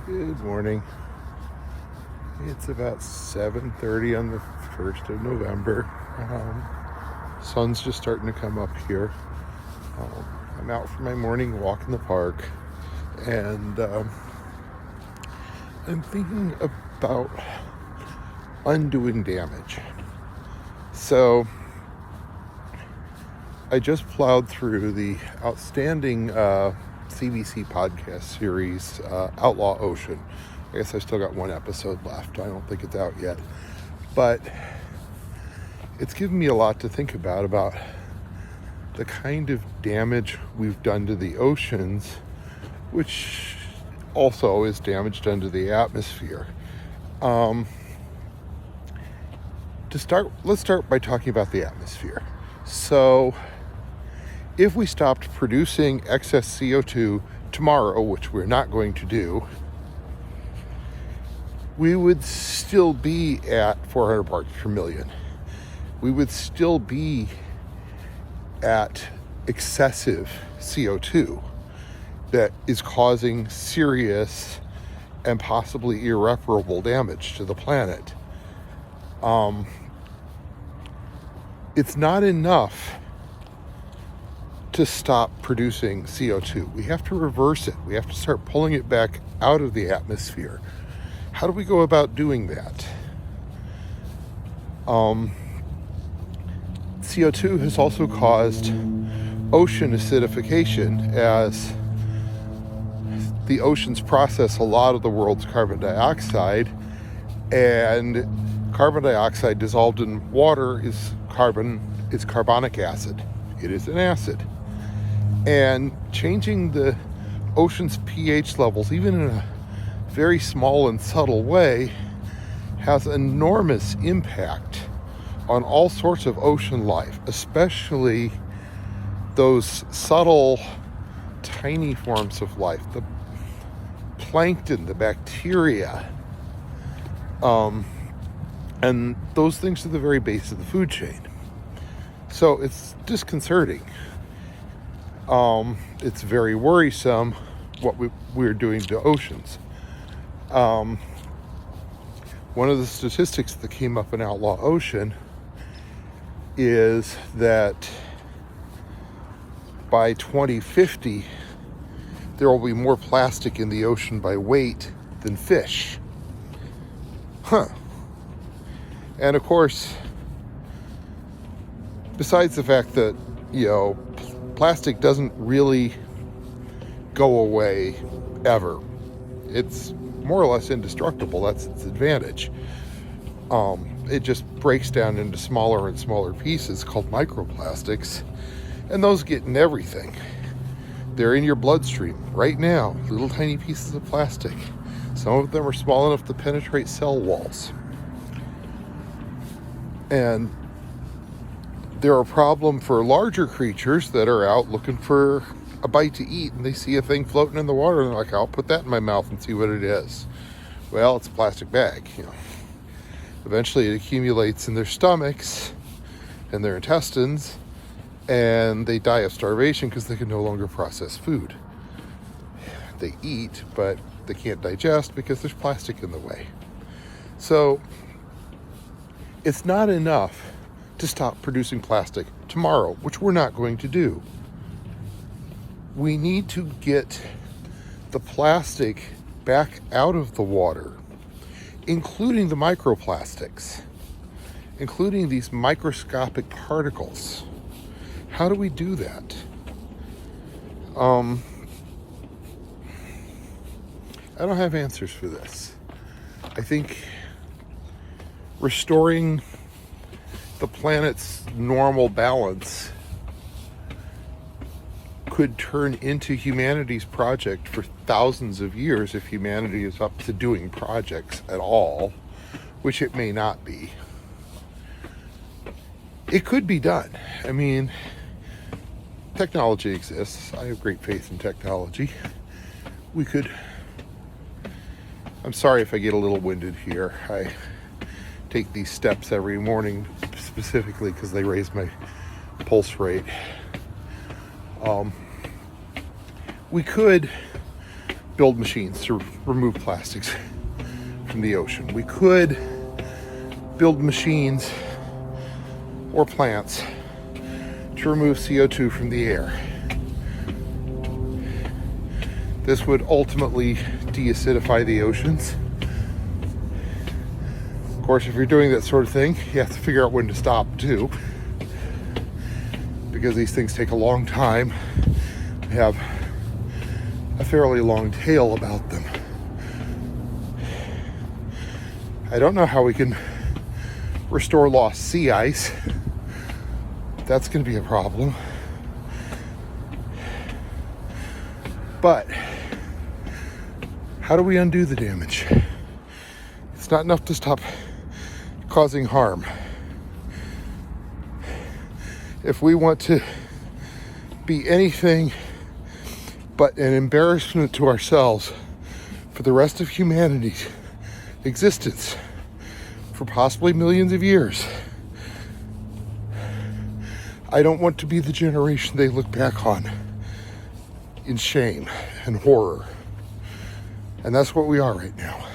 Good morning. It's about 7:30 on the 1st of November. Sun's just starting to come up here. I'm out for my morning walk in the park, and I'm thinking about undoing damage. So I just plowed through the outstanding CBC podcast series, Outlaw Ocean. I guess I still got one episode left. I don't think it's out yet. But it's given me a lot to think about the kind of damage we've done to the oceans, which also is damage done to the atmosphere. Let's start by talking about the atmosphere. So, if we stopped producing excess CO2 tomorrow, which we're not going to do, we would still be at 400 parts per million. We would still be at excessive CO2 that is causing serious and possibly irreparable damage to the planet. It's not enough to stop producing CO2. We have to reverse it. We have to start pulling it back out of the atmosphere. How do we go about doing that? CO2 has also caused ocean acidification as the oceans process a lot of the world's carbon dioxide, and carbon dioxide dissolved in water is carbonic acid. It is an acid. And changing the ocean's pH levels, even in a very small and subtle way, has enormous impact on all sorts of ocean life, especially those subtle, tiny forms of life, the plankton, the bacteria, and those things are the very base of the food chain. So it's disconcerting. It's very worrisome what we're doing to oceans. One of the statistics that came up in Outlaw Ocean is that by 2050, there will be more plastic in the ocean by weight than fish. And of course, besides the fact that, plastic doesn't really go away ever. It's more or less indestructible. That's its advantage. It just breaks down into smaller and smaller pieces called microplastics, and those get in everything. They're in your bloodstream right now, little tiny pieces of plastic. Some of them are small enough to penetrate cell walls. And they're a problem for larger creatures that are out looking for a bite to eat, and they see a thing floating in the water, and they're like, I'll put that in my mouth and see what it is. Well, it's a plastic bag. Eventually it accumulates in their stomachs and their intestines, and they die of starvation because they can no longer process food. They eat, but they can't digest because there's plastic in the way. So it's not enough to stop producing plastic tomorrow, which we're not going to do. We need to get the plastic back out of the water, including the microplastics, including these microscopic particles. How do we do that? I don't have answers for this. I think restoring the planet's normal balance could turn into humanity's project for thousands of years if humanity is up to doing projects at all, which it may not be. It could be done. I mean, technology exists. I have great faith in technology. I'm sorry if I get a little winded here. I take these steps every morning specifically because they raise my pulse rate. We could build machines to remove plastics from the ocean. We could build machines or plants to remove CO2 from the air. This would ultimately deacidify the oceans. Of course, if you're doing that sort of thing, you have to figure out when to stop too, because these things take a long time, have a fairly long tail about them. I don't know how we can restore lost sea ice. That's going to be a problem. But how do we undo the damage? It's not enough to stop causing harm. If we want to be anything but an embarrassment to ourselves for the rest of humanity's existence for possibly millions of years, I don't want to be the generation they look back on in shame and horror. And that's what we are right now.